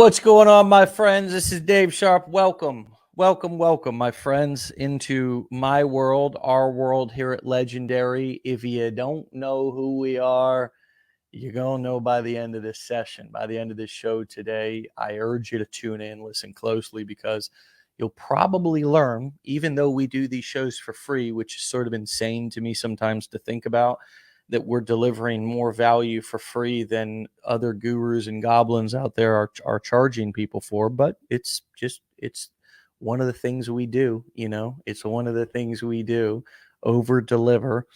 What's going on, my friends? This is Dave Sharpe. Welcome, my friends, into my world, our world here at Legendary. If you don't know who we are, you're going to know by the end of this session, by the end of this show today. I urge you to tune in, listen closely, because you'll probably learn, even though we do these shows for free, which is sort of insane to me sometimes to think about, that we're delivering more value for free than other gurus and goblins out there are charging people for. But it's one of the things we do. It's one of the things we do. Over deliver.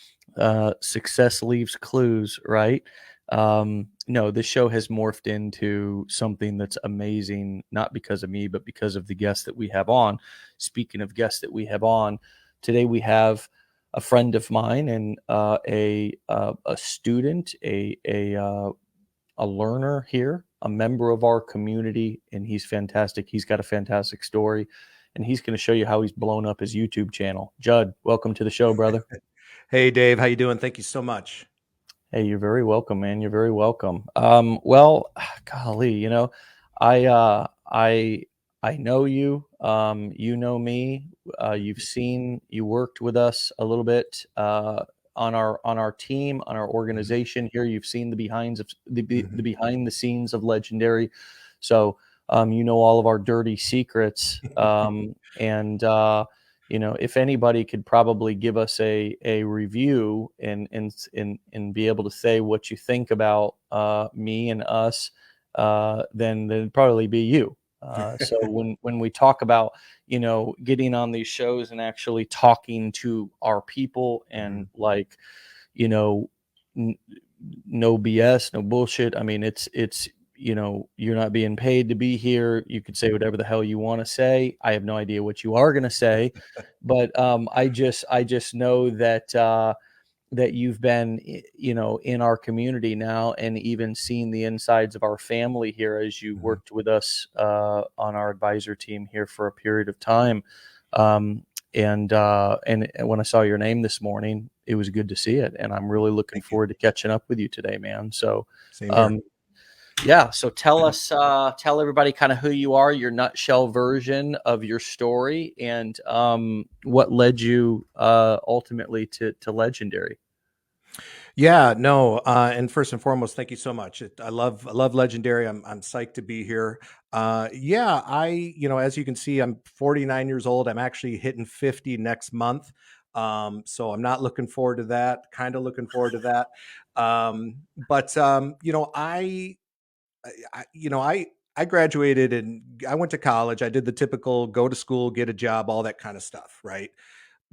Success leaves clues, right? No, this show has morphed into something that's amazing, not because of me, but because of the guests that we have on. Speaking of guests that we have on, today we have a friend of mine and a student, a learner here, a member of our community, and he's fantastic. He's got a fantastic story, and he's going to show you how he's blown up his YouTube channel. Judd, welcome to the show, brother. Hey, Dave, how you doing? Thank you so much. Hey, you're very welcome, man. You're very welcome. Well, golly, I I know you. You know me. You worked with us a little bit on our team, on our organization here. You've seen the behind the scenes of Legendary, so you know all of our dirty secrets. And if anybody could probably give us a review and be able to say what you think about me and us, then it'd probably be you. So when we talk about getting on these shows and actually talking to our people and no BS, no bullshit. I mean, it's you're not being paid to be here. You could say whatever the hell you want to say. I have no idea what you are going to say, but I just know that you've been, in our community now, and even seen the insides of our family here as you worked with us on our advisor team here for a period of time. And when I saw your name this morning, it was good to see it, and I'm really looking forward to catching up with you today, man. So, Same here. yeah. So tell everybody kind of who you are, your nutshell version of your story, and what led you ultimately to Legendary. Yeah, no, and first and foremost, thank you so much. I love Legendary. I'm psyched to be here. Yeah, as you can see, I'm 49 years old. I'm actually hitting 50 next month. So I'm not looking forward to that. Kind of looking forward to that. But I graduated and I went to college. I did the typical go to school, get a job, all that kind of stuff, right?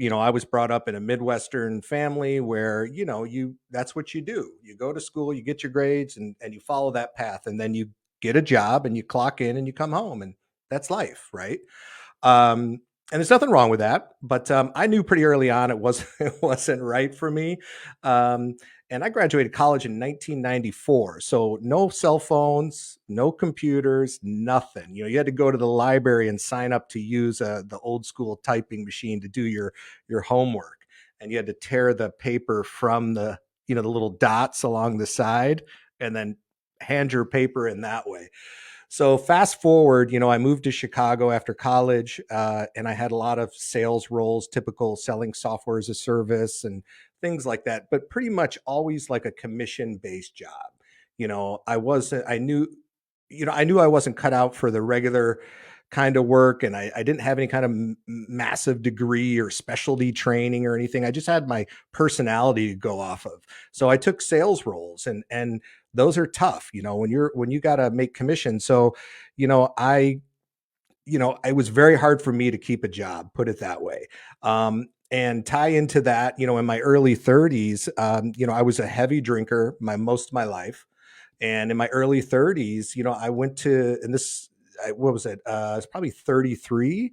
I was brought up in a Midwestern family where, that's what you do. You go to school, you get your grades and you follow that path, and then you get a job and you clock in and you come home, and that's life. Right. And there's nothing wrong with that, but I knew pretty early on it wasn't right for me. And I graduated college in 1994, so no cell phones, no computers, nothing. You had to go to the library and sign up to use the old school typing machine to do your homework, and you had to tear the paper from the little dots along the side, and then hand your paper in that way. So fast forward, I moved to Chicago after college, and I had a lot of sales roles, typical selling software as a service and things like that, but pretty much always like a commission-based job. I knew I wasn't cut out for the regular kind of work, and I didn't have any kind of massive degree or specialty training or anything. I just had my personality to go off of. So I took sales roles, and those are tough, when you got to make commission. So, I it was very hard for me to keep a job, put it that way. And tie into that, in my early 30s, I was a heavy drinker most of my life. And in my early 30s, I went to, and this, what was it? It's probably 33.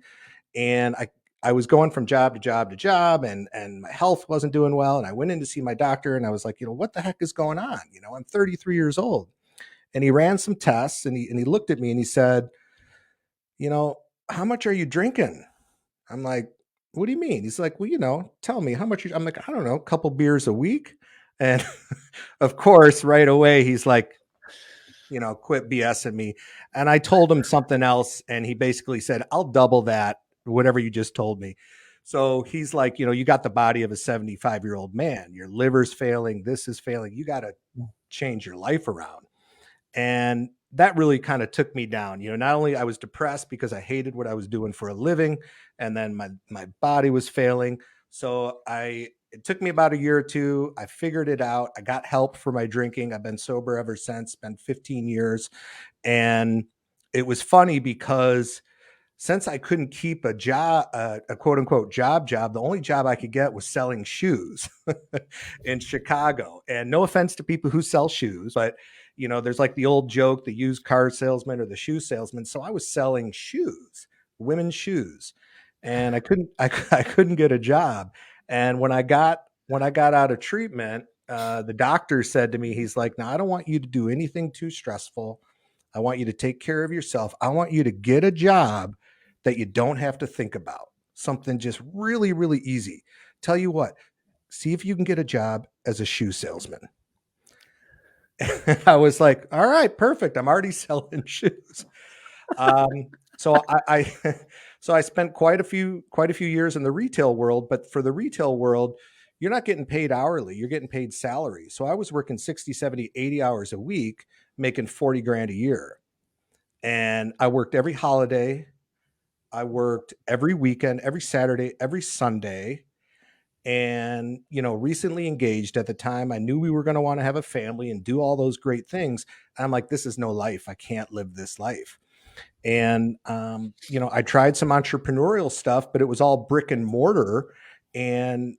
And I was going from job to job to job, and my health wasn't doing well. And I went in to see my doctor, and I was like, what the heck is going on? I'm 33 years old. And he ran some tests, and he looked at me and he said, how much are you drinking? I'm like, what do you mean? He's like, well, tell me how much I'm like, I don't know, a couple beers a week. And of course, right away, he's like, quit BSing me. And I told him something else. And he basically said, I'll double that, whatever you just told me. So he's like, you got the body of a 75-year-old man. Your liver's failing. This is failing. You got to change your life around. And that really kind of took me down. Not only I was depressed because I hated what I was doing for a living, and then my body was failing. So it took me about a year or two. I figured it out. I got help for my drinking. I've been sober ever since, been 15 years. And it was funny because since I couldn't keep a job, a quote unquote job, the only job I could get was selling shoes in Chicago. And no offense to people who sell shoes, but there's like the old joke, the used car salesman or the shoe salesman. So I was selling shoes, women's shoes, and I couldn't get a job. And when I got out of treatment, the doctor said to me, he's like, "Now I don't want you to do anything too stressful. I want you to take care of yourself. I want you to get a job that you don't have to think about. Something just really, really easy. Tell you what, see if you can get a job as a shoe salesman." I was like, all right, perfect. I'm already selling shoes. So I so I spent quite a few years in the retail world, but for the retail world, you're not getting paid hourly, you're getting paid salary. So I was working 60, 70, 80 hours a week, making 40 grand a year. And I worked every holiday. I worked every weekend, every Saturday, every Sunday. And, recently engaged at the time, I knew we were going to want to have a family and do all those great things. And I'm like, this is no life. I can't live this life. And, I tried some entrepreneurial stuff, but it was all brick and mortar. And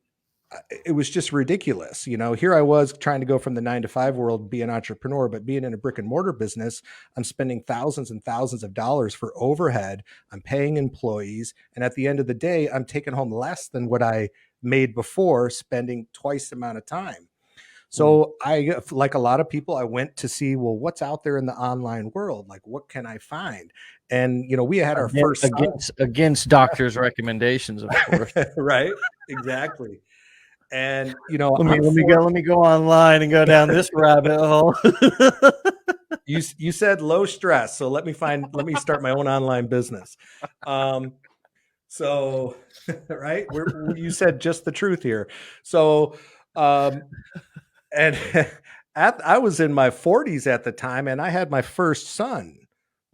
it was just ridiculous. Here I was trying to go from the 9 to 5 world, be an entrepreneur, but being in a brick and mortar business, I'm spending thousands and thousands of dollars for overhead. I'm paying employees. And at the end of the day, I'm taking home less than what I made before, spending twice the amount of time. So like a lot of people, I went to see, well, what's out there in the online world? Like, what can I find? And, we had our first against doctors' recommendations, of course. Right. Exactly. And let me go online and go down this rabbit hole. You said low stress, so let me start my own online business. So right, you said just the truth here. So and I was in my 40s at the time, and I had my first son.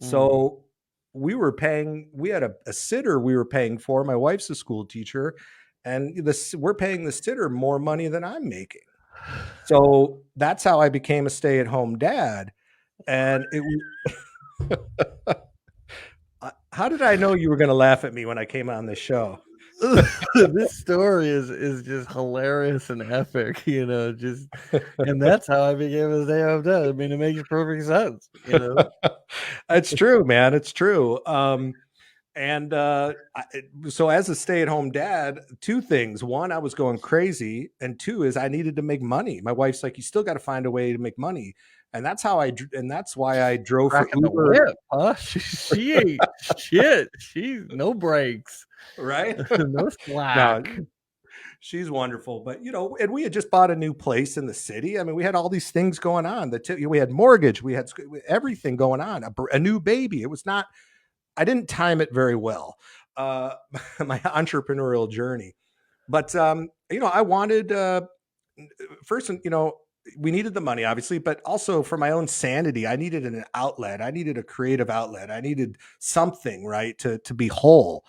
So we had a sitter we were paying for. My wife's a school teacher, and we're paying the sitter more money than I'm making. So that's how I became a stay-at-home dad. And how did I know you were going to laugh at me when I came on this show? This story is just hilarious and epic, and that's how I became a stay-at-home dad. I mean, it makes perfect sense, It's true, man. It's true. And so as a stay-at-home dad, two things. One, I was going crazy. And two is I needed to make money. My wife's like, you still got to find a way to make money. And that's why I drove for Uber. Whip, huh? She ain't shit. She's no brakes. Right? No slack. No, she's wonderful. But, and we had just bought a new place in the city. I mean, we had all these things going on. We had mortgage. We had everything going on. A new baby. It was not... I didn't time it very well, my entrepreneurial journey. But, I wanted, first, we needed the money, obviously, but also for my own sanity, I needed an outlet. I needed a creative outlet. I needed something, right, to be whole.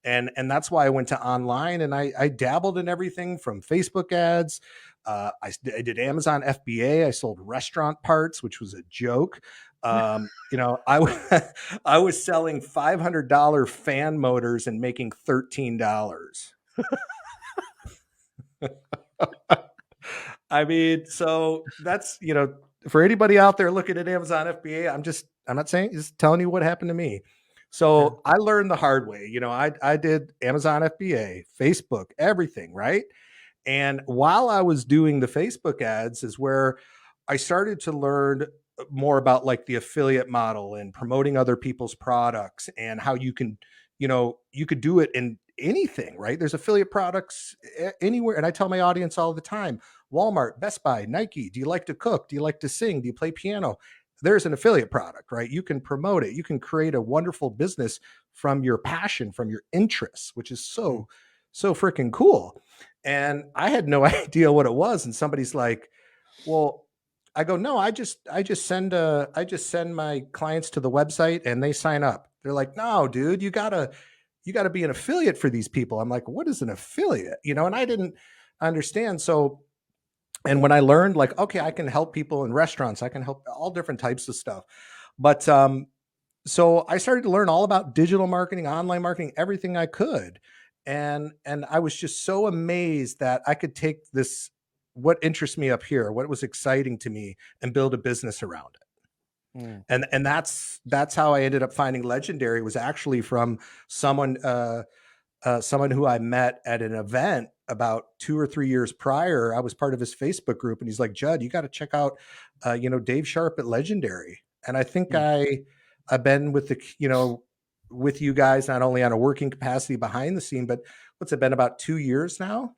And that's why I went to online, and I dabbled in everything from Facebook ads. I did Amazon FBA. I sold restaurant parts, which was a joke. I was selling $500 fan motors and making $13. I mean, so that's, for anybody out there looking at Amazon FBA, I'm not saying, just telling you what happened to me. So I learned the hard way. I did Amazon FBA, Facebook, everything, right? And while I was doing the Facebook ads is where I started to learn more about like the affiliate model and promoting other people's products and how you can, you could do it in anything, right? There's affiliate products anywhere. And I tell my audience all the time, Walmart, Best Buy, Nike, do you like to cook? Do you like to sing? Do you play piano? there's an affiliate product, right? You can promote it. You can create a wonderful business from your passion, from your interests, which is so freaking cool. And I had no idea what it was. And somebody's like, well, I go, no, I just send my clients to the website and they sign up. They're like, no, dude, you gotta be an affiliate for these people. I'm like, what is an affiliate? And I didn't understand. So, and when I learned, like, okay, I can help people in restaurants, I can help all different types of stuff. But so I started to learn all about digital marketing, online marketing, everything I could. And I was just so amazed that I could take this, what interests me up here, what was exciting to me, and build a business around it. And that's how I ended up finding Legendary, was actually from someone someone who I met at an event about 2 or 3 years prior. I was part of his Facebook group, and he's like, Judd, you got to check out Dave Sharpe at Legendary. And I think I've been with with you guys, not only on a working capacity behind the scene, but what's it been, about 2 years now?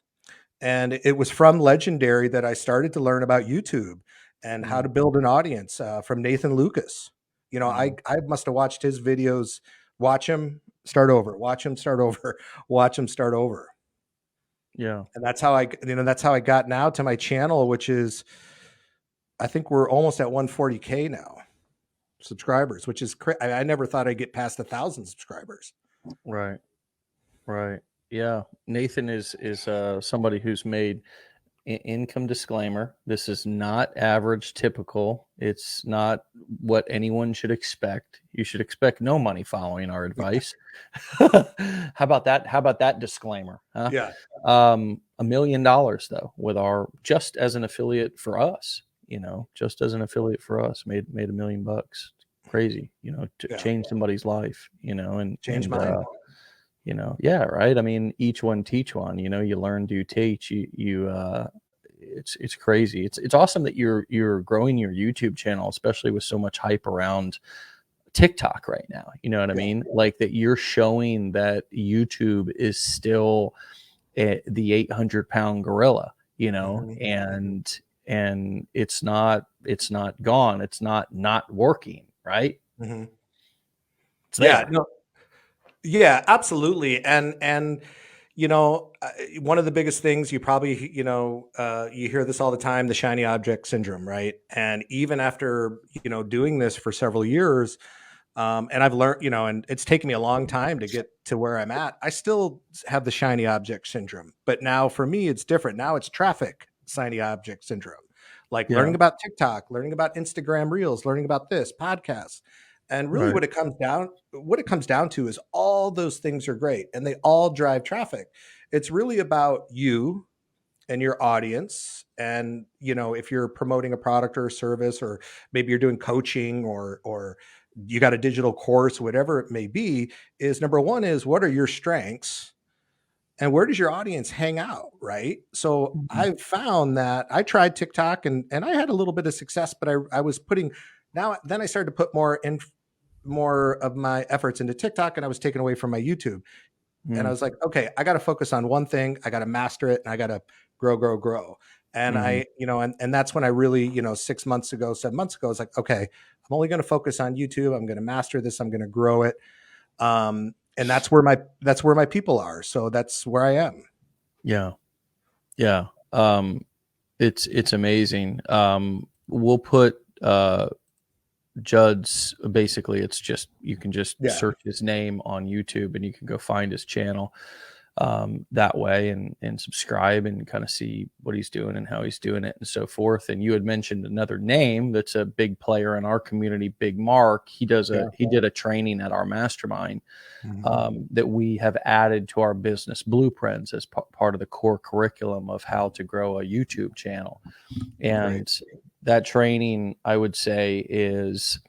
And it was from Legendary that I started to learn about YouTube and how to build an audience, from Nathan Lucas. I must have watched his videos, watch him start over, watch him start over, watch him start over. Yeah. And that's how I got now to my channel, which is, I think we're almost at 140K now subscribers, which is I never thought I'd get past 1,000 subscribers. Right. Yeah. Nathan is somebody who's made income disclaimer. This is not average, typical. It's not what anyone should expect. You should expect no money following our advice. How about that disclaimer? Huh? Yeah. $1 million though, with just as an affiliate for us, just as an affiliate for us, made $1 million. Crazy, to change somebody's life, and change mine. Yeah, right. I mean, each one teach one. You learn, do teach. It's crazy. It's awesome that you're growing your YouTube channel, especially with so much hype around TikTok right now. You know what I mean? Like that you're showing that YouTube is still the 800-pound gorilla. And it's not gone. It's not working. Right. It's there. Yeah, absolutely. And one of the biggest things, you probably, you hear this all the time, the shiny object syndrome, right? And even after, doing this for several years, and I've learned, and it's taken me a long time to get to where I'm at, I still have the shiny object syndrome. But now for me, it's different. Now it's traffic shiny object syndrome, like learning about TikTok, learning about Instagram Reels, learning about this podcasts. And really what it comes down to is all those things are great and they all drive traffic. It's really about you and your audience. And, if you're promoting a product or a service, or maybe you're doing coaching, or you got a digital course, whatever it may be, is number one is, what are your strengths and where does your audience hang out? Right. So I've found that I tried TikTok and I had a little bit of success, but I was putting, then I started to put more of my efforts into TikTok, and I was taken away from my YouTube. And I was like, okay, I got to focus on one thing. I got to master it, and I got to grow. And I, and that's when I really, 7 months ago, I was like, okay, I'm only going to focus on YouTube. I'm going to master this. I'm going to grow it. And that's where my people are. So that's where I am. Yeah. Yeah. It's amazing. We'll put, Judd's, basically it's just, you can just search his name on YouTube and you can go find his channel that way, and subscribe and kind of see what he's doing and how he's doing it and so forth. And you had mentioned another name that's a big player in our community, Big Mark. He did a training at our mastermind that we have added to our business blueprints as part of the core curriculum of how to grow a YouTube channel. And that training, I would say, is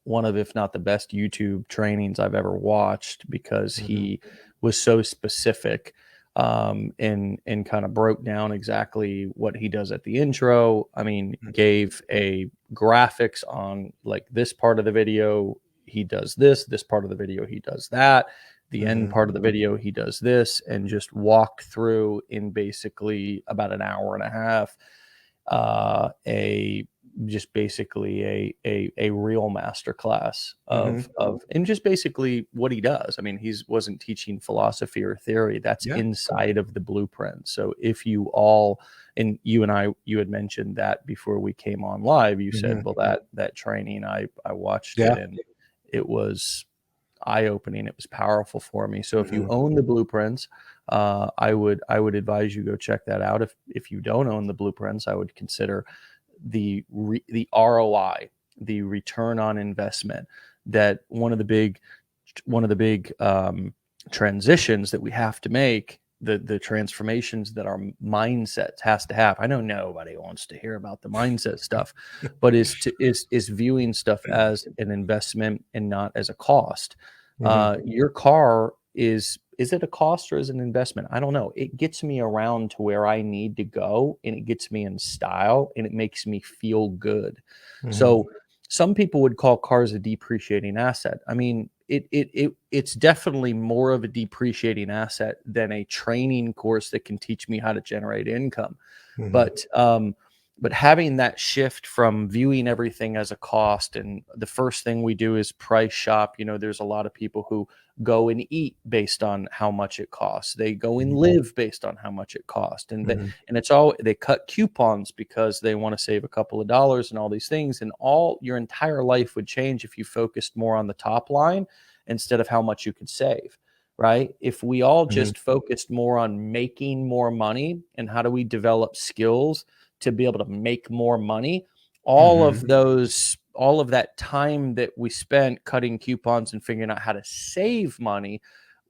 one of, if not the best YouTube trainings I've ever watched, because he was so specific and kind of broke down exactly what he does at the intro. I mean, gave a graphics on like this part of the video, he does this part of the video, he does that, the end part of the video, he does this, and just walked through in basically about an hour and a half a just basically a real masterclass Hmm. of and just basically what he does. I mean, he's wasn't teaching philosophy or theory. That's Yeah. inside of the blueprint. So if you all, and you and I, you had mentioned that before we came on live, you said, Hmm. well, that training, I watched it Yeah. and it was eye-opening. It was powerful for me. So if you Hmm. own the blueprints, I would advise you go check that out. If you don't own the blueprints, I would consider the ROI, the return on investment. That one of the big transitions that we have to make, the transformations that our mindset has to have. I know nobody wants to hear about the mindset stuff, but is viewing stuff as an investment and not as a cost. Hmm. Your car is it a cost or is it an investment? I don't know. It gets me around to where I need to go, and it gets me in style, and it makes me feel good. Hmm. So some people would call cars a depreciating asset. I mean, it's definitely more of a depreciating asset than a training course that can teach me how to generate income. Hmm. But having that shift from viewing everything as a cost, and the first thing we do is price shop. There's a lot of people who go and eat based on how much it costs. They go and live based on how much it costs, Hmm. and it's all, they cut coupons because they want to save a couple of dollars and all these things. And all your entire life would change if you focused more on the top line instead of how much you could save. Right? If we all Hmm. just focused more on making more money and how do we develop skills to be able to make more money, Hmm. all of that time that we spent cutting coupons and figuring out how to save money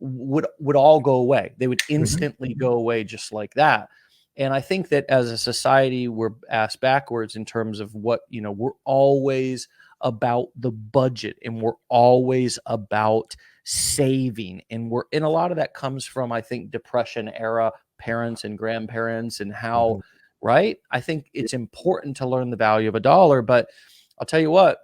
would all go away. They would Hmm. instantly go away just like that. And I think that as a society, we're ass backwards in terms of what, we're always about the budget, and we're always about saving. And a lot of that comes from, I think, depression era parents and grandparents, and how, Hmm. right? I think it's important to learn the value of a dollar, but I'll tell you what,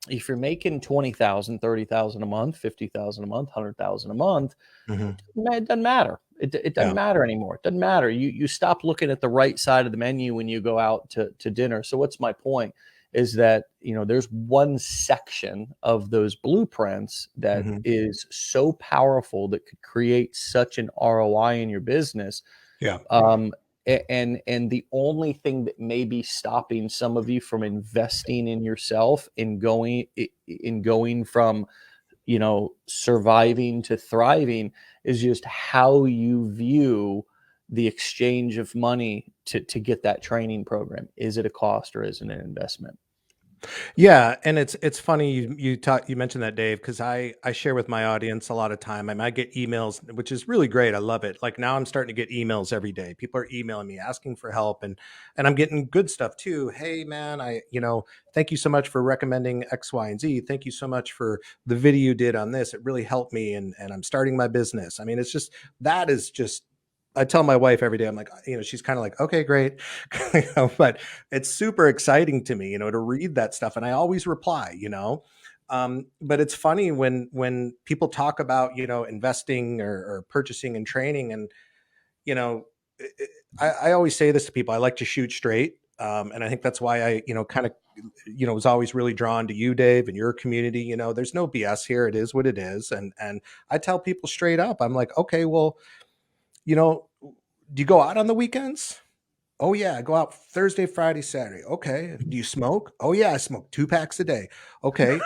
if you're making 20,000, 30,000 a month, 50,000 a month, 100,000 a month, Hmm. it doesn't matter. It doesn't Yeah. matter anymore. It doesn't matter. You stop looking at the right side of the menu when you go out to dinner. So what's my point is that, there's one section of those blueprints that Hmm. is so powerful that could create such an ROI in your business. Yeah. um, and the only thing that may be stopping some of you from investing in yourself, in going from, surviving to thriving, is just how you view the exchange of money to get that training program. Is it a cost or is it an investment? Yeah, and it's funny you mentioned that, Dave, because I share with my audience a lot of time. I mean, I get emails, which is really great. I love it. Like now, I'm starting to get emails every day. People are emailing me asking for help, and I'm getting good stuff too. Hey, man, thank you so much for recommending X, Y, and Z. Thank you so much for the video you did on this. It really helped me, and I'm starting my business. I mean, it's just that is just. I tell my wife every day. I'm like, she's kind of like, okay, great, but it's super exciting to me, to read that stuff. And I always reply. But it's funny when people talk about, investing or purchasing and training. And, you know, I always say this to people, I like to shoot straight. And I think that's why I, kind of, was always really drawn to you, Dave, and your community. There's no BS here. It is what it is. And I tell people straight up, I'm like, okay, well, you know, do you go out on the weekends? Oh yeah, I go out Thursday, Friday, Saturday. Okay. Do you smoke? Oh yeah, I smoke 2 packs a day. Okay.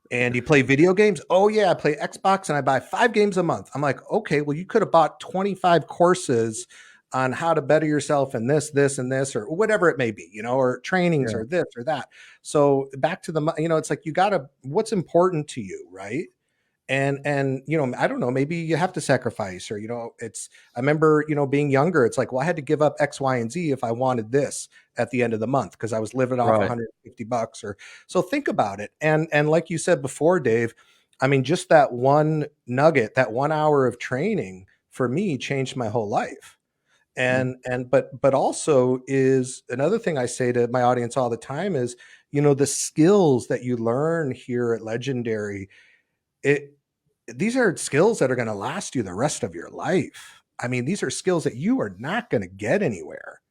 And you play video games? Oh yeah, I play Xbox and I buy 5 games a month. I'm like, okay, well, you could have bought 25 courses on how to better yourself in this, and this, or whatever it may be, or trainings Yeah. or this or that. So back to it's like you gotta, what's important to you, right? And I don't know, maybe you have to sacrifice, or it's, I remember, being younger, it's like, well, I had to give up X, Y, and Z if I wanted this at the end of the month, because I was living off Right. $150. Or so think about it. And like you said before, Dave, I mean, just that one nugget, that 1 hour of training for me changed my whole life. Mm. But also, is another thing I say to my audience all the time is, the skills that you learn here at Legendary, it these are skills that are going to last you the rest of your life. I mean, these are skills that you are not going to get anywhere.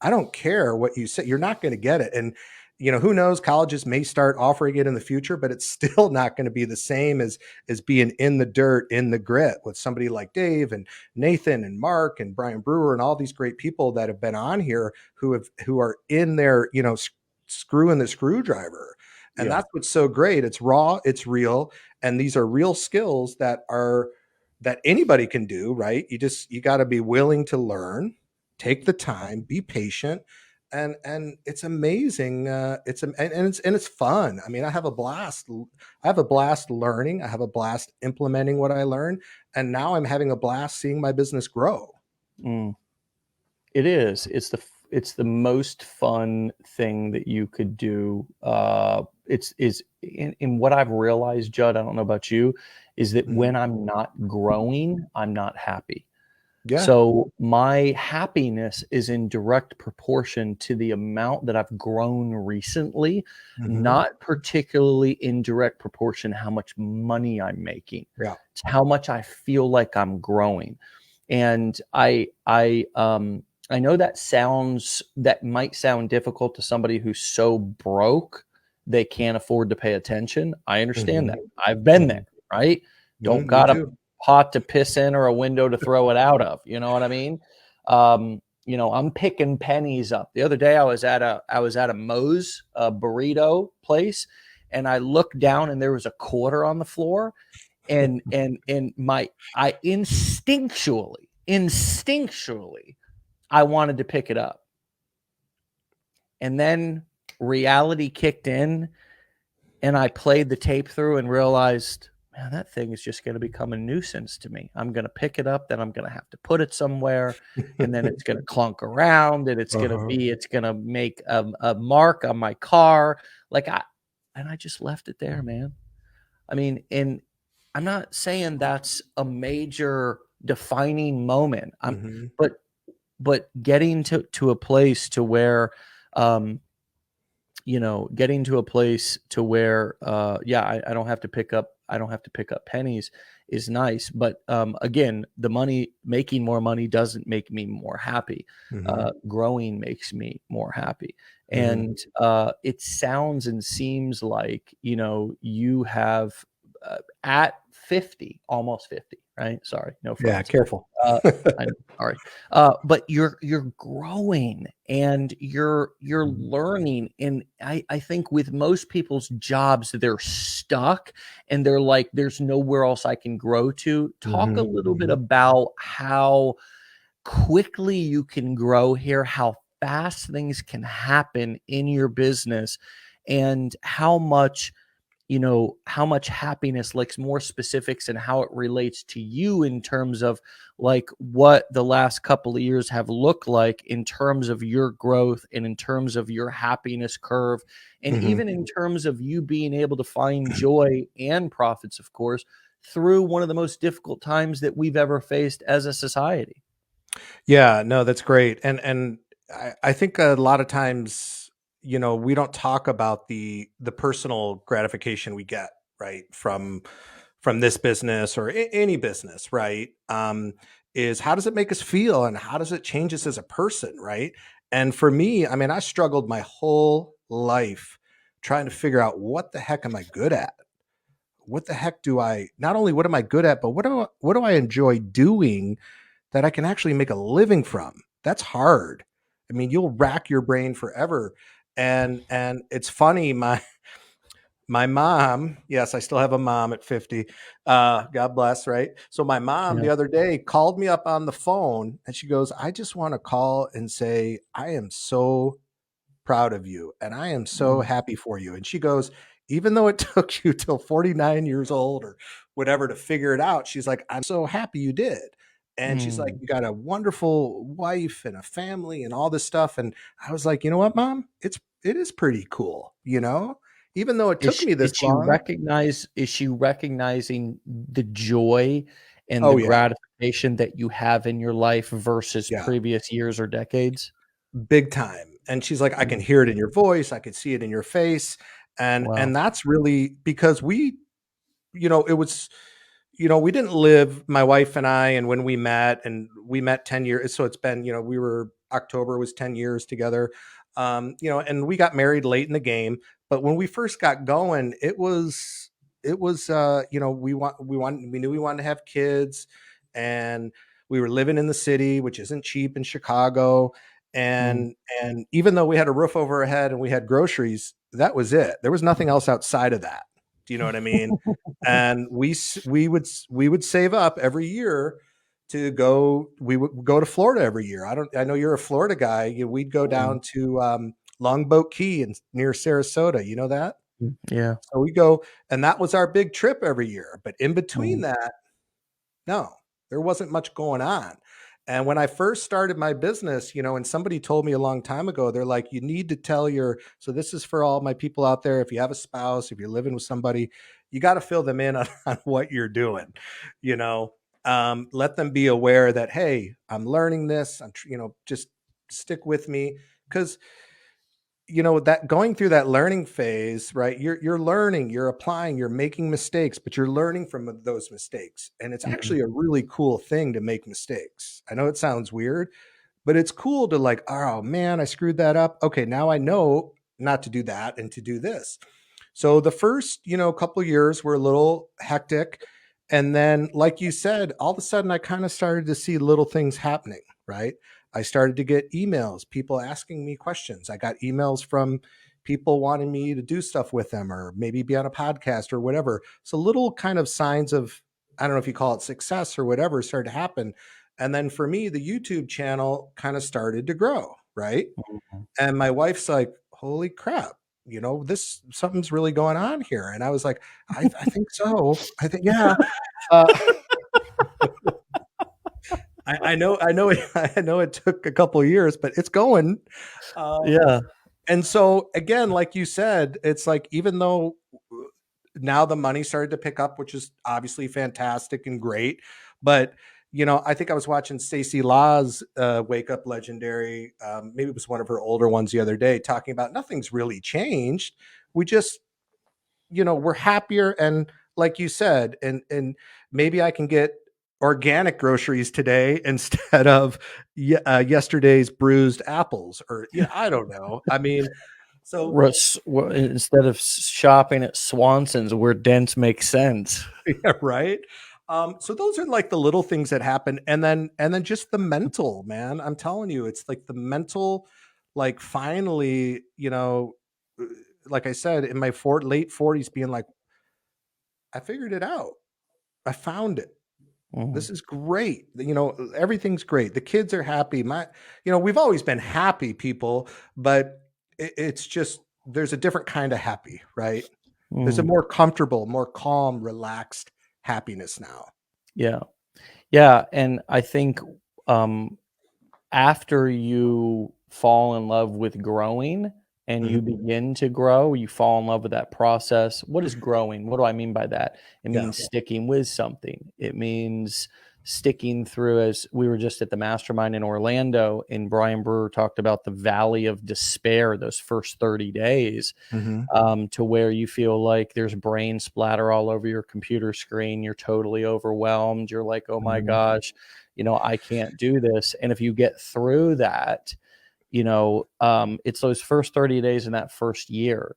I don't care what you say. You're not going to get it. And, who knows, colleges may start offering it in the future, but it's still not going to be the same as being in the dirt, in the grit with somebody like Dave and Nathan and Mark and Brian Brewer and all these great people that have been on here who are in there, screwing the screwdriver. And Yeah. that's what's so great. It's raw, it's real, and these are real skills that anybody can do, right? You got to be willing to learn, take the time, be patient, and it's amazing. It's fun. I mean, I have a blast. I have a blast learning. I have a blast implementing what I learn, and now I'm having a blast seeing my business grow. Mm. It is. It's the most fun thing that you could do. It's is in what I've realized, Judd. I don't know about you, is that Mhm. when I'm not growing, I'm not happy. Yeah. So my happiness is in direct proportion to the amount that I've grown recently, Hmm. not particularly in direct proportion how much money I'm making. Yeah. It's how much I feel like I'm growing. And I know that might sound difficult to somebody who's so broke they can't afford to pay attention. I understand that. Hmm. I've been there, Hmm. right? Don't Me got a too. pot to piss in or a window to throw it out of. You know what I mean? I'm picking pennies up. The other day I was at a Moe's burrito place, and I looked down and there was a quarter on the floor, and my I instinctually I wanted to pick it up. And then reality kicked in, and I played the tape through and realized, man, that thing is just going to become a nuisance to me. I'm going to pick it up, then I'm going to have to put it somewhere, and then it's going to clunk around, and Uh-huh. it's going to make a mark on my car. And I just left it there, man. I mean, and I'm not saying that's a major defining moment. Hmm. But getting to a place to where, um, getting to a place to where, yeah, I don't have to pick up, pennies is nice. But again, making more money doesn't make me more happy. Hmm. Growing makes me more happy. Hmm. And it sounds and seems like, you have, at 50, almost 50, right? Sorry, no Yeah. friends. Careful. Uh, I'm sorry. But you're growing and you're learning. And I think with most people's jobs, they're stuck and they're like, there's nowhere else I can grow to. Talk a Hmm. little bit Hmm. about how quickly you can grow here, how fast things can happen in your business, and how much happiness, like more specifics, and how it relates to you in terms of like what the last couple of years have looked like in terms of your growth and in terms of your happiness curve, and Hmm. even in terms of you being able to find joy and profits, of course, through one of the most difficult times that we've ever faced as a society. Yeah, no, that's great. And I think a lot of times, we don't talk about the personal gratification we get, right, from this business or any business, right? Is how does it make us feel and how does it change us as a person, right? And for me, I mean, I struggled my whole life trying to figure out what the heck am I good at? What the heck do I not only what am I good at, but what do I enjoy doing that I can actually make a living from? That's hard. I mean, you'll rack your brain forever. And it's funny, my mom, yes, I still have a mom at 50. God bless, right? So my mom Yeah. the other day called me up on the phone and she goes, I just want to call and say, I am so proud of you and I am so Mm, happy for you. And she goes, even though it took you till 49 years old or whatever to figure it out, she's like, I'm so happy you did. And she's like, mm. you got a wonderful wife and a family and all this stuff. And I was like, you know what, mom? It is pretty cool, even though it Is took she, me did this she long. recognize is she recognizing the joy and the Oh yeah. gratification that you have in your life versus Yeah. previous years or decades? Big time. And she's like, I can Mm, hear it in your voice. I can see it in your face. And wow. that's really because it was, we didn't live, my wife and I, and when we met 10 years, so it's been, we were October was 10 years together. You know, and we got married late in the game. But when we first got going, it was you know, we knew we wanted to have kids, and we were living in the city, which isn't cheap in Chicago. Mm. And even though we had a roof over our head and we had groceries, that was it. There was nothing else outside of that. Do you know what I mean? And we would save up every year to go. We would go to Florida every year. I know you're a Florida guy. We'd go Mm. down to Longboat Key and near Sarasota. You know that? Yeah. So we go, and that was our big trip every year. But in between Mm. that, no, there wasn't much going on. And when I first started my business, you know, and somebody told me a long time ago, they're like, you need to tell your, so this is for all my people out there. If you have a spouse, if you're living with somebody, you got to fill them in on what you're doing, you know, let them be aware that, hey, I'm learning this. You know, just stick with me. Cause you know, that going through that learning phase, right? You're learning, you're applying, you're making mistakes, but you're learning from those mistakes. And it's Mm. actually a really cool thing to make mistakes. I know it sounds weird, but it's cool to like, oh man, I screwed that up. Okay, now I know not to do that and to do this. So the first, you know, couple of years were a little hectic. And then, like you said, all of a sudden I kind of started to see little things happening, right? I started to get emails, people asking me questions. I got emails from people wanting me to do stuff with them or maybe be on a podcast or whatever. So little kind of signs of, I don't know if you call it success or whatever, started to happen. And then for me, the YouTube channel kind of started to grow, right? Mm. And my wife's like, holy crap, you know, this something's really going on here. And I was like, I think so. I think, yeah. Uh, I know it took a couple of years, but it's going. Um, Yeah. and so again, like you said, it's like, even though now the money started to pick up, which is obviously fantastic and great, but you know, I think I was watching Stacey Law's Wake Up Legendary. Maybe it was one of her older ones the other day, talking about nothing's really changed. We just, you know, we're happier, and like you said, and maybe I can get organic groceries today instead of yesterday's bruised apples, or you know, I don't know. I mean, so Instead of shopping at Swanson's where dents make sense. yeah, right. So those are like the little things that happen, and then just the mental, man. I'm telling you, it's like the mental, like finally, you know, uh, like I said, in my late 40s, being like, I figured it out. I found it. Mm. This is great. You know, everything's great. The kids are happy. You know, we've always been happy people, but it's just there's a different kind of happy, right? There's a Mm. more comfortable, more calm, relaxed happiness now. Yeah. Yeah. And I think um, after you fall in love with growing and Mhm. you begin to grow, you fall in love with that process. What is growing? What do I mean by that? It Yeah. means sticking with something. It means sticking through, as we were just at the mastermind in Orlando, and Brian Brewer talked about the valley of despair, those first 30 days, Mhm. to where you feel like there's brain splatter all over your computer screen. You're totally overwhelmed. You're like, oh my Mhm. gosh, I can't do this. And if you get through that, it's those first 30 days in that first year,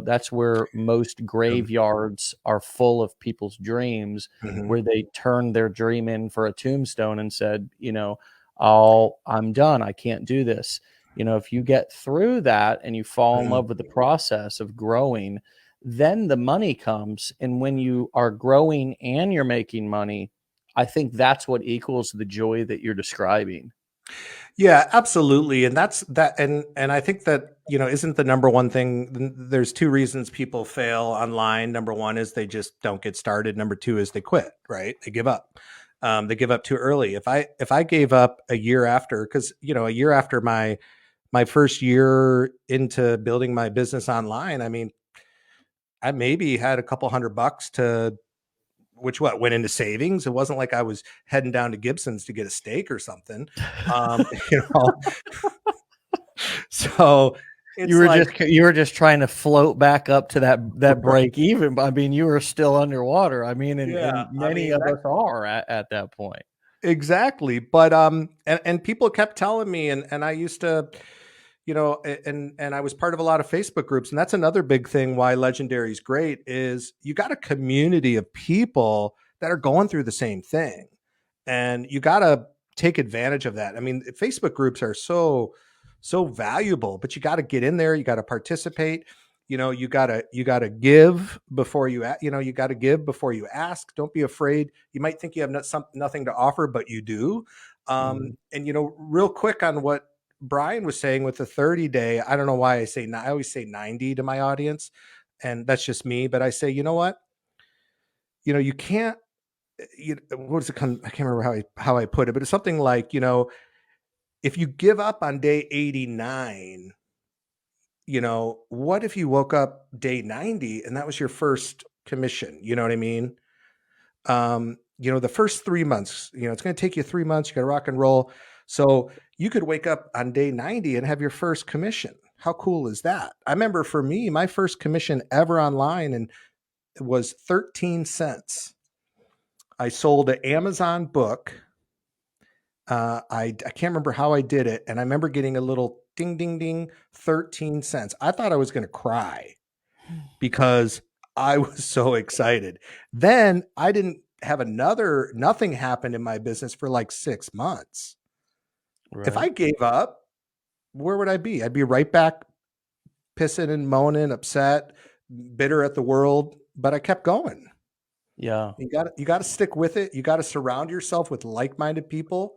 that's where most Um, graveyards are full of people's dreams, mhm. where they turned their dream in for a tombstone and said, I'm done. I can't do this. If you get through that and you fall in Mhm. love with the process of growing, then the money comes. And when you are growing and you're making money, I think that's what equals the joy that you're describing. Yeah, absolutely. And that's that. And I think that, you know, isn't the number one thing. There's two reasons people fail online. Number one is they just don't get started. Number two is they quit, right? They give up. They give up too early. If I gave up a year after, because you know, a year after my first year into building my business online, I mean, I maybe had a couple $100 to which what went into savings. It wasn't like I was heading down to Gibson's to get a steak or something. You know, so You it's were like, just trying to float back up to that break even. I mean, you were still underwater. I mean, yeah, and I many mean of that us are at that point. Exactly. But and people kept telling me, and I used to, and I was part of a lot of Facebook groups, and that's another big thing why Legendary is great is you got a community of people that are going through the same thing. And you got to take advantage of that. I mean, Facebook groups are so valuable, but you got to get in there, you got to participate. You got to give before you got to give before you ask. Don't be afraid. You might think you have nothing to offer, but you do. Mhm. And real quick on what Brian was saying with the 30-day, I don't know why I always say 90 to my audience, and that's just me, but I say, you know what? You can't what does it come? I can't remember how I put it, but it's something like, if you give up on day 89, what if you woke up day 90 and that was your first commission? You know what I mean? The first 3 months, it's going to take you 3 months. You got to rock and roll. So you could wake up on day 90 and have your first commission. How cool is that? I remember for me, my first commission ever online and it was 13 cents. I sold an Amazon book. I can't remember how I did it, and I remember getting a little ding, ding, ding, 13 cents. I thought I was going to cry because I was so excited. Then I didn't have nothing happened in my business for like 6 months. If Right. I gave up, where would I be? I'd be right back pissing and moaning, upset, bitter at the world, but I kept going. Yeah. You got to stick with it. You got to surround yourself with like-minded people.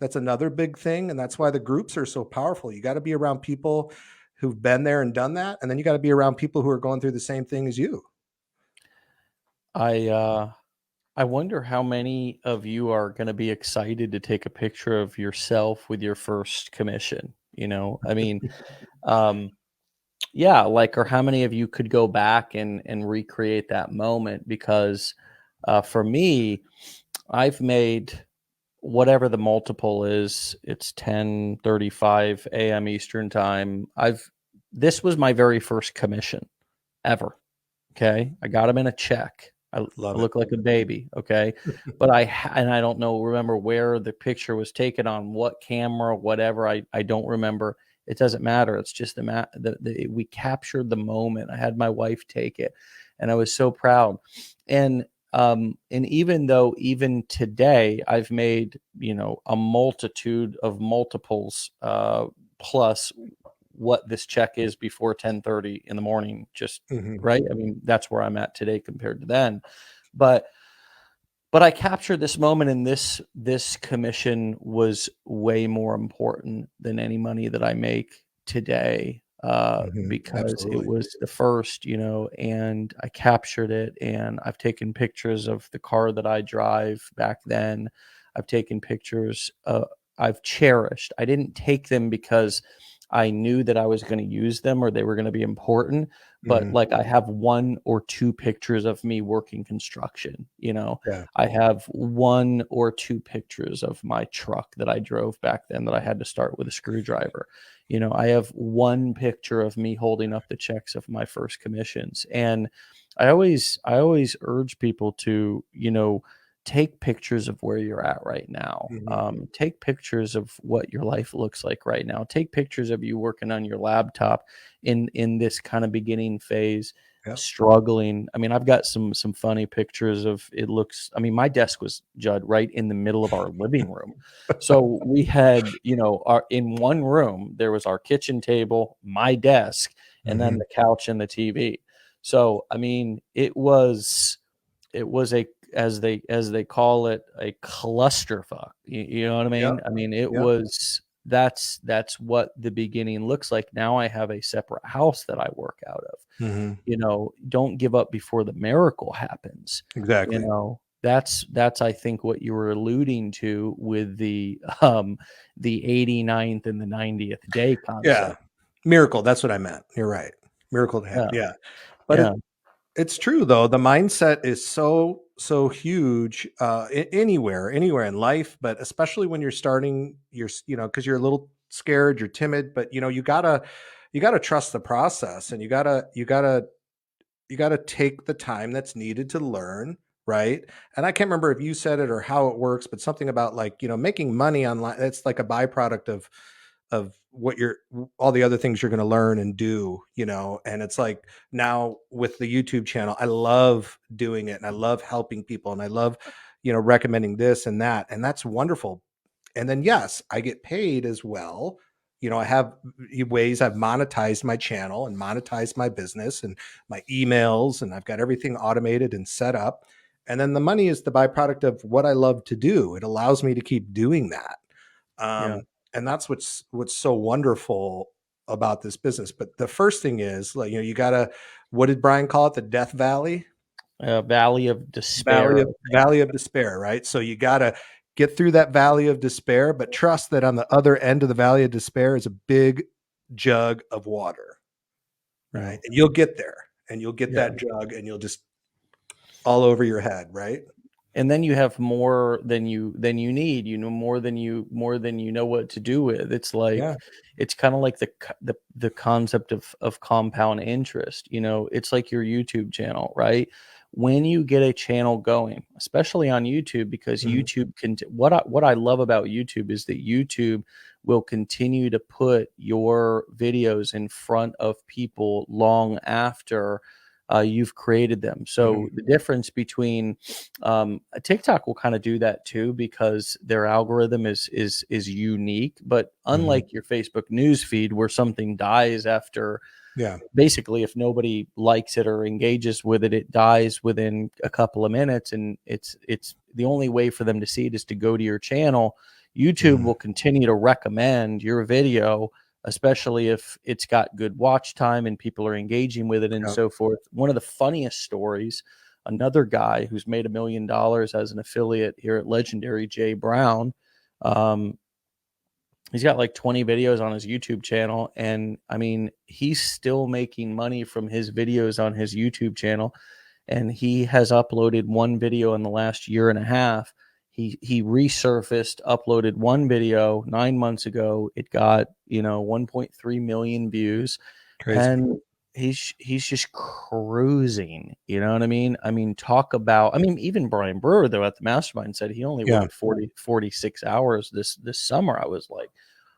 That's another big thing, and that's why the groups are so powerful. You got to be around people who've been there and done that, and then you got to be around people who are going through the same thing as you. I uh I wonder how many of you are going to be excited to take a picture of yourself with your first commission, I mean, um yeah, like, or how many of you could go back and recreate that moment because for me, I've made whatever the multiple is, it's 10:35 a.m. Eastern time. I've This was my very first commission ever. Okay. I got them in a check. I Love it. look like a baby. Okay. But and I don't know, remember where the picture was taken on what camera, whatever. I don't remember. It doesn't matter. It's just we captured the moment. I had my wife take it and I was so proud. And even though even today I've made, a multitude of multiples, plus what this check is before 10:30 in the morning, just Mhm. right. I mean, that's where I'm at today compared to then. But I captured this moment, and this commission was way more important than any money that I make today, Mhm. because it Absolutely. was the first, and I captured it, and I've taken pictures of the car that I drive back then. I've taken pictures, I've cherished. I didn't take them because I knew that I was going to use them or they were going to be important, but Mhm. like I have one or two pictures of me working construction, Yeah. I have one or two pictures of my truck that I drove back then that I had to start with a screwdriver. I have one picture of me holding up the checks of my first commissions. And I always urge people to, take pictures of where you're at right now. Mhm. Take pictures of what your life looks like right now. Take pictures of you working on your laptop in this kind of beginning phase, Yep. struggling. I mean, I've got some funny pictures of it looks. I mean, my desk was, Judd, right in the middle of our living room. So we had, our in one room there was our kitchen table, my desk, and then Mhm. the couch and the TV. So I mean, it was a, as they call it, a clusterfuck. You know what I Yep. mean? I mean, it Yep. was that's what the beginning looks like. Now I have a separate house that I work out of. Mhm. Don't give up before the miracle happens. Exactly. That's I think what you were alluding to with the 89th and the 90th day Yeah. concept. Miracle, that's what I meant. You're right. Miracle to Yeah. happen. Yeah. But Yeah. it's true though. The mindset is so huge anywhere in life, but especially when you're starting because you're a little scared, you're timid, but you gotta trust the process and you gotta take the time that's needed to learn, right? And I can't remember if you said it or how it works, but something about like, making money online, it's like a byproduct of what you're all the other things you're going to learn and do, and it's like now with the YouTube channel, I love doing it and I love helping people and I love, recommending this and that, and that's wonderful. And then yes, I get paid as well. I have ways I've monetized my channel and monetized my business and my emails, and I've got everything automated and set up. And then the money is the byproduct of what I love to do. It allows me to keep doing that. Yeah. And that's what's so wonderful about this business. But the first thing is, like, you gotta, what did Brian call it? The death valley? Valley of despair, I think. Valley of despair, right? So you gotta get through that valley of despair, but trust that on the other end of the valley of despair is a big jug of water, Yeah. right? And you'll get there, and you'll get Yeah. that jug, and you'll just all over your head, right? And then you have more than you need, more than you know what to do with. It's like Yeah. it's kind of like the concept of compound interest. It's like your YouTube channel, right? When you get a channel going, especially on YouTube, because Mhm. YouTube can, what I love about YouTube is that YouTube will continue to put your videos in front of people long after you've created them. Mhm. So the difference between TikTok will kind of do that too, because their algorithm is unique. But Mhm. unlike your Facebook news feed, where something dies after, Yeah. basically, if nobody likes it or engages with it, it dies within a couple of minutes, and it's the only way for them to see it is to go to your channel. YouTube Mhm. will continue to recommend your video, especially if it's got good watch time and people are engaging with it and Yeah. so forth. One of the funniest stories, another guy who's made $1 million as an affiliate here at Legendary, Jay Brown. Um, he's got like 20 videos on his YouTube channel. And I mean, he's still making money from his videos on his YouTube channel. And he has uploaded one video in the last year and a half. He resurfaced, uploaded one video 9 months ago. It got 1.3 million views, Crazy. and he's just cruising. You know what I mean? I mean, talk about. I mean, even Brian Brewer, though, at the Mastermind, said he only Yeah. worked 46 hours this summer. I was like,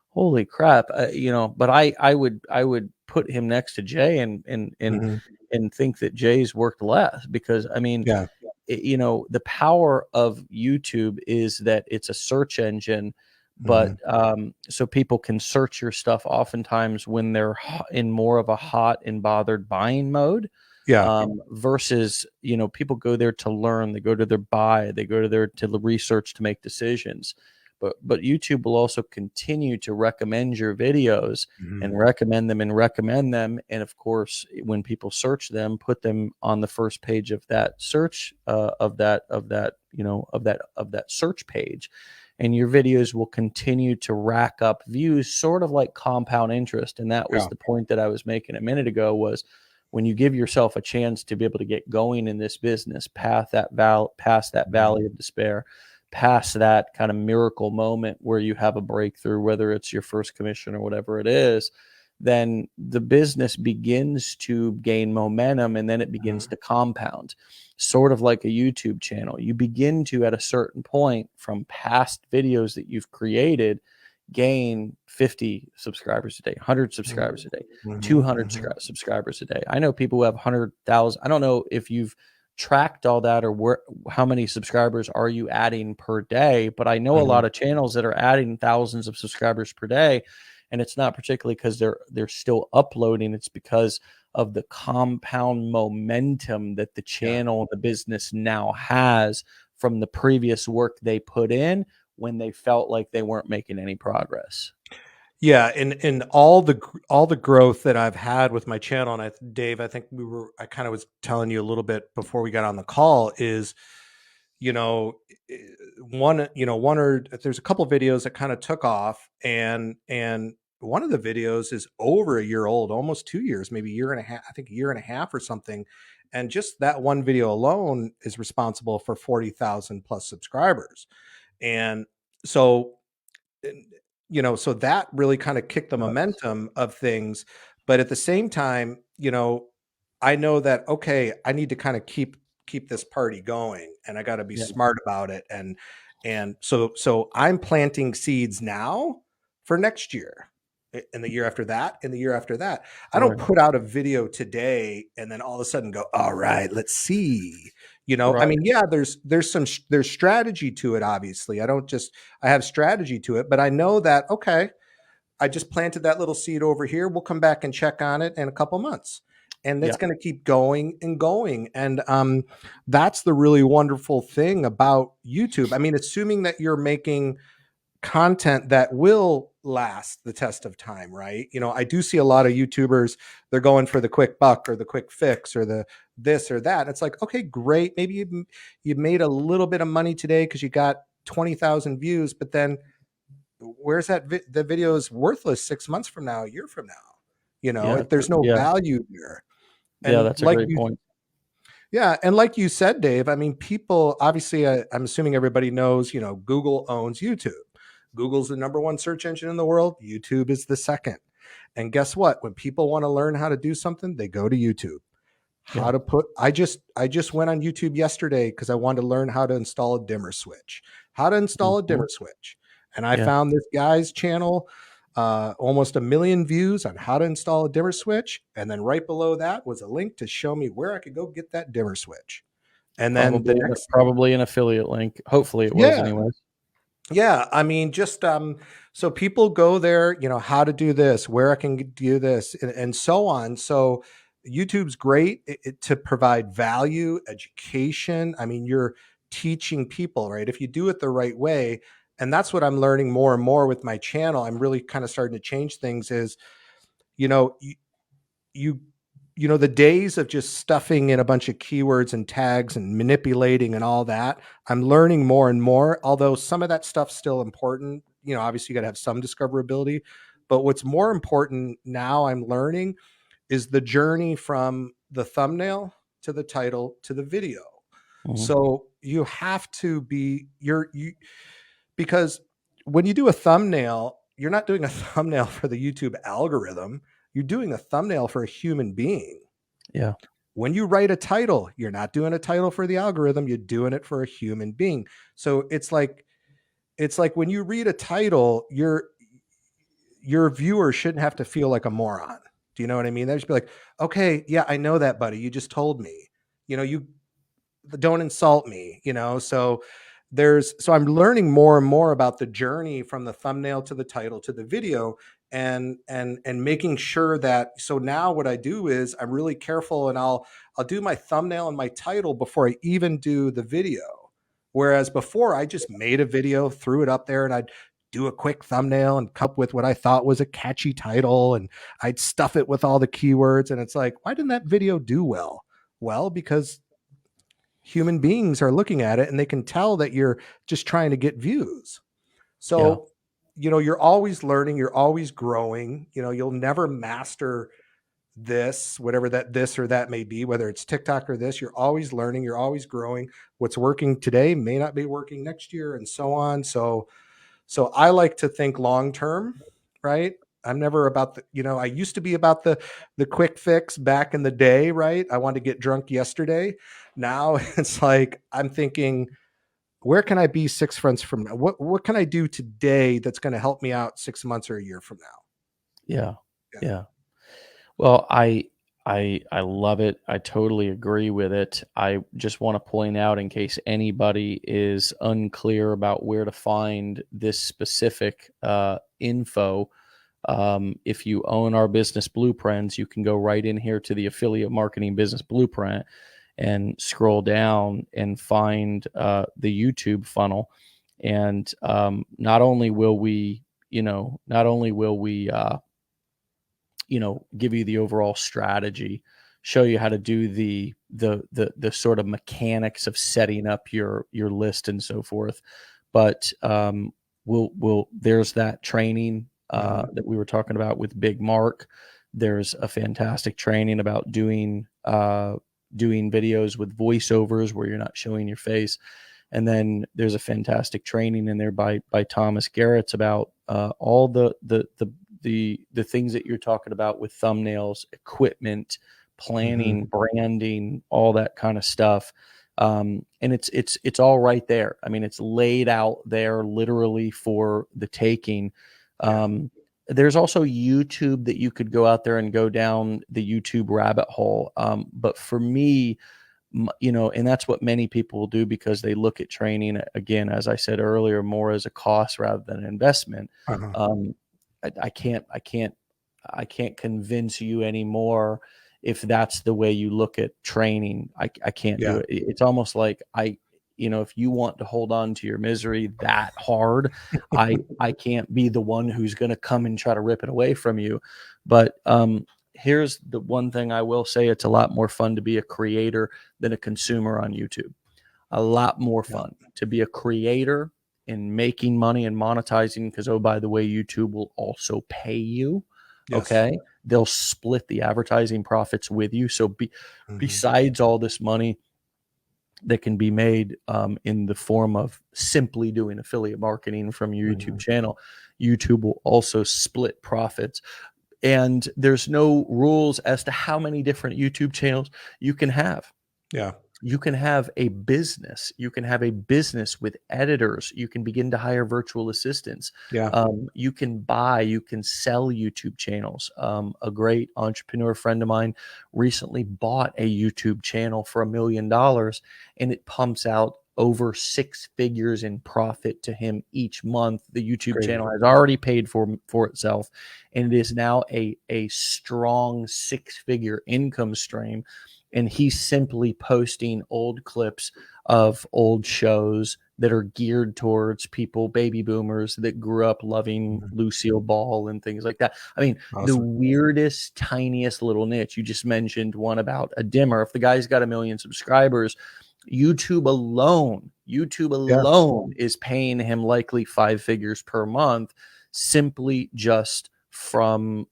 holy crap. But I would put him next to Jay, Mhm. and think that Jay's worked less, because I mean, Yeah. the power of YouTube is that it's a search engine, but Mhm. so people can search your stuff oftentimes when they're in more of a hot and bothered buying mode, Yeah. versus people go there to learn, they go to their buy, they go to their to the research to make decisions. But YouTube will also continue to recommend your videos, Mhm. and recommend them, and of course, when people search them, put them on the first page of that search, of that search page, and your videos will continue to rack up views, sort of like compound interest. And that was Yeah. the point that I was making a minute ago, was when you give yourself a chance to be able to get going in this business, past that Mhm. valley of despair, past that kind of miracle moment where you have a breakthrough, whether it's your first commission or whatever it is, then the business begins to gain momentum, and then it begins Mhm. to compound, sort of like a YouTube channel. You begin to, at a certain point, from past videos that you've created, gain 50 subscribers a day, 100 Mhm. subscribers a day, Mhm. 200 Mhm. subscribers a day. I know people who have 100,000. I don't know if you've tracked all that, or how many subscribers are you adding per day, but I know a Mhm. lot of channels that are adding thousands of subscribers per day, and it's not particularly because they're still uploading. It's because of the compound momentum that the Yeah. channel, the business, now has from the previous work they put in when they felt like they weren't making any progress. Yeah, and all the growth that I've had with my channel, and Dave, I think I kind of was telling you a little bit before we got on the call, is you know eh, one or there's a couple videos that kind of took off, and one of the videos is over a year old, almost 2 years, maybe a year and a half, I think a year and a half or something, and just that one video alone is responsible for 40,000 plus subscribers. And so and, so that really kind of kicked the Yeah. momentum of things. But at the same time, I know that, okay, I need to kind of keep this party going, and I got to be Yeah. smart about it. And so I'm planting seeds now for next year, and the year after that, and the year after that. I don't Right. put out a video today and then all of a sudden go, all right, let's see. I Right. mean, yeah, there's strategy to it. Obviously, I have strategy to it, but I know that, okay, I just planted that little seed over here. We'll come back and check on it in a couple months. And Yeah. it's going to keep going and going. And that's the really wonderful thing about YouTube. I mean, assuming that you're making content that will last the test of time, right? I do see a lot of YouTubers, they're going for the quick buck or the quick fix or the this or that. It's like, okay, great. Maybe you made a little bit of money today because you got 20,000 views, but then where's the video is worthless 6 months from now, a year from now, Yeah. if there's no Yeah. value there. Yeah. And That's a great point. yeah, and like you said, Dave, I mean, people obviously, I'm assuming everybody knows, Google owns YouTube. Google's the number one search engine in the world. YouTube is the second. And guess what? When people want to learn how to do something, they go to YouTube. Yeah. I just went on YouTube yesterday because I wanted to learn how to install a dimmer switch. How to install a Mhm. dimmer switch. And I Yeah. found this guy's channel, almost 1 million views on how to install a dimmer switch. And then right below that was a link to show me where I could go get that dimmer switch. And then the next, Probably an affiliate link. Hopefully it was yeah, anyways. yeah, I mean, just so people go there, how to do this, where I can do this, and so on. So YouTube's great to provide value, education. I mean, you're teaching people, right? If you do it the right way, and that's what I'm learning more and more with my channel. I'm really kind of starting to change things. Is you know, you the days of just stuffing in a bunch of keywords and tags and manipulating and all that, I'm learning more and more, although some of that stuff's still important. Obviously you got to have some discoverability, but what's more important now I'm learning is the journey from the thumbnail to the title to the video. Mhm. So you have to be you because when you do a thumbnail, you're not doing a thumbnail for the YouTube algorithm. You're doing a thumbnail for a human being. Yeah. When you write a title, you're not doing a title for the algorithm, you're doing it for a human being. So it's like when you read a title, your viewer shouldn't have to feel like a moron. Do you know what I mean? They just be like, okay, yeah, I know that, buddy. You just told me. You don't insult me. So I'm learning more and more about the journey from the thumbnail to the title to the video, and making sure that, so now what I do is I'm really careful, and I'll do my thumbnail and my title before I even do the video. Whereas before I just made a video, threw it up there, and I'd do a quick thumbnail and come up with what I thought was a catchy title, and I'd stuff it with all the keywords, and it's like, why didn't that video do well? Well, because human beings are looking at it and they can tell that you're just trying to get views. Yeah. So, you're always learning, you're always growing. You'll never master this, whatever that this or that may be, whether it's TikTok or this, you're always learning, you're always growing. What's working today may not be working next year, and so on. So I like to think long term, right? I'm never about I used to be about the quick fix back in the day, right? I wanted to get drunk yesterday. Now it's like I'm thinking, where can I be 6 months from now? What can I do today that's going to help me out 6 months or a year from now? Yeah. Yeah. Yeah. Well, I love it. I totally agree with it. I just want to point out, in case anybody is unclear about where to find this specific info, if you own our business blueprints, you can go right in here to the affiliate marketing business blueprint and scroll down and find the YouTube funnel. And not only will we, give you the overall strategy, show you how to do the sort of mechanics of setting up your list and so forth, but we'll there's that training Mhm. that we were talking about with Big Mark. There's a fantastic training about doing videos with voiceovers where you're not showing your face. And then there's a fantastic training in there by Thomas Garrett's about all the things that you're talking about with thumbnails, equipment, planning, branding, all that kind of stuff. And it's all right there. I mean, it's laid out there literally for the taking. There's also YouTube that you could go out there and go down the YouTube rabbit hole. But for me, and that's what many people will do because they look at training, again, as I said earlier, more as a cost rather than an investment. I can't convince you anymore if that's the way you look at training. I can't do it. It's almost like if you want to hold on to your misery that hard, I can't be the one who's going to come and try to rip it away from you. But here's the one thing I will say: it's a lot more fun to be a creator than a consumer on YouTube. A lot more fun to be a creator and making money and monetizing, because, oh, by the way, YouTube will also pay you. Okay. They'll split the advertising profits with you. So besides all this money that can be made in the form of simply doing affiliate marketing from your YouTube channel, YouTube will also split profits. And there's no rules as to how many different YouTube channels you can have. You can have a business. You can have a business with editors. You can begin to hire virtual assistants. You can sell YouTube channels. A great entrepreneur friend of mine recently bought a YouTube channel for $1 million, and it pumps out over 6 figures in profit to him each month. The YouTube channel has already paid for itself, and it is now a strong 6-figure income stream. And he's simply posting old clips of old shows that are geared towards people, baby boomers that grew up loving Lucille Ball and things like that. I mean, the weirdest, tiniest little niche. You just mentioned one about a dimmer. If the guy's got 1 million subscribers, YouTube alone is paying him likely 5 figures per month, simply just from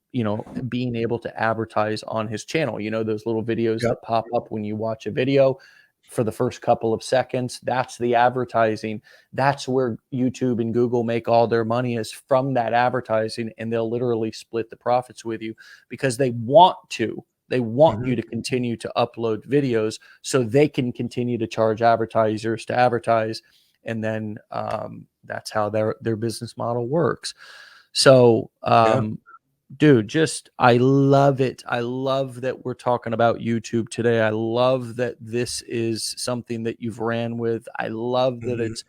being able to advertise on his channel. Those little videos that pop up when you watch a video for the first couple of seconds, that's the advertising. That's where YouTube and Google make all their money, is from that advertising, and they'll literally split the profits with you because they want to. They want you to continue to upload videos so they can continue to charge advertisers to advertise, and then that's how their business model works. So, dude, I love it. I love that we're talking about YouTube today. I love that this is something that you've ran with. I love that it's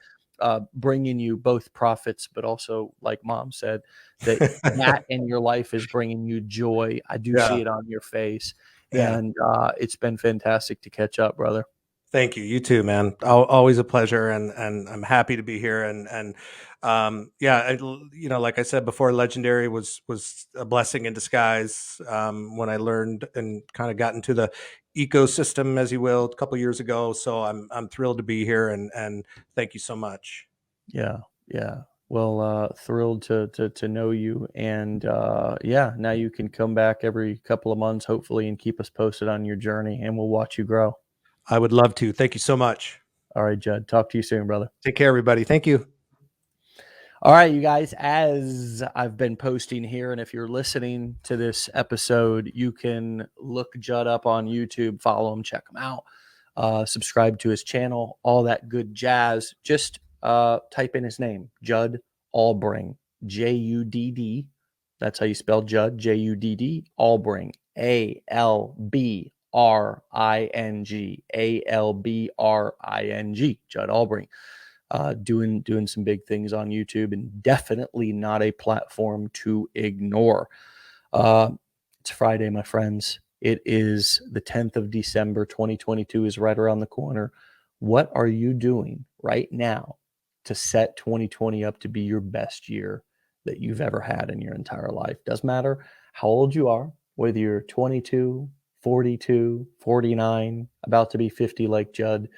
bringing you both profits, but also, like Mom said, that in your life is bringing you joy. I do see it on your face, and it's been fantastic to catch up, brother. Thank you. You too, man. Always a pleasure, and I'm happy to be here. And like I said before, Legendary was a blessing in disguise when I learned and kind of got into the ecosystem, as you will, a couple of years ago. So I'm thrilled to be here, and thank you so much. Yeah. Well, thrilled to know you, and now you can come back every couple of months, hopefully, and keep us posted on your journey, and we'll watch you grow. I would love to. Thank you so much. All right, Judd. Talk to you soon, brother. Take care, everybody. Thank you. All right, you guys, as I've been posting here, and if you're listening to this episode, you can look Judd up on YouTube, follow him, check him out, subscribe to his channel, all that good jazz. Just type in his name, Judd Albring, Judd. That's how you spell Judd, Judd, Albring, Albring, Albring, Judd Albring. Doing some big things on YouTube, and definitely not a platform to ignore. It's Friday, my friends. It is the 10th of December. 2022 is right around the corner. What are you doing right now to set 2020 up to be your best year that you've ever had in your entire life? Doesn't matter how old you are, whether you're 22, 42, 49, about to be 50 like Judd,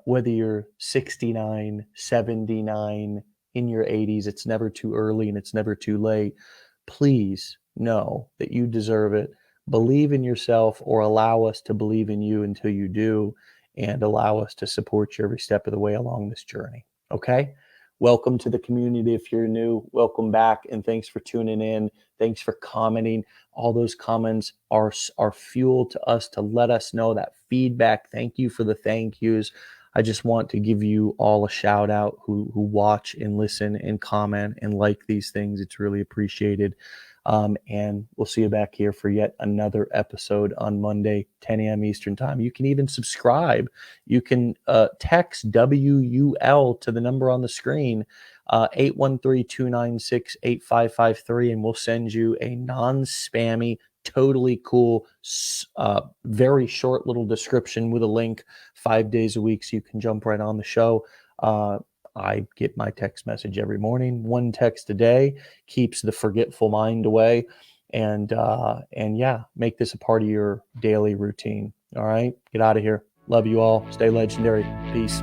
whether you're 69, 79, in your 80s, it's never too early and it's never too late. Please know that you deserve it. Believe in yourself, or allow us to believe in you until you do, and allow us to support you every step of the way along this journey. Okay? Welcome to the community. If you're new, welcome back, and thanks for tuning in. Thanks for commenting. All those comments are fuel to us to let us know that feedback. Thank you for the thank yous. I just want to give you all a shout out who watch and listen and comment and like these things. It's really appreciated. And we'll see you back here for yet another episode on Monday, 10 a.m. Eastern Time. You can even subscribe. You can text WUL to the number on the screen, 813-296-8553, and we'll send you a non-spammy, totally cool, very short little description with a link 5 days a week so you can jump right on the show. I get my text message every morning. One text a day keeps the forgetful mind away. And yeah, make this a part of your daily routine. All right, get out of here. Love you all. Stay legendary. Peace.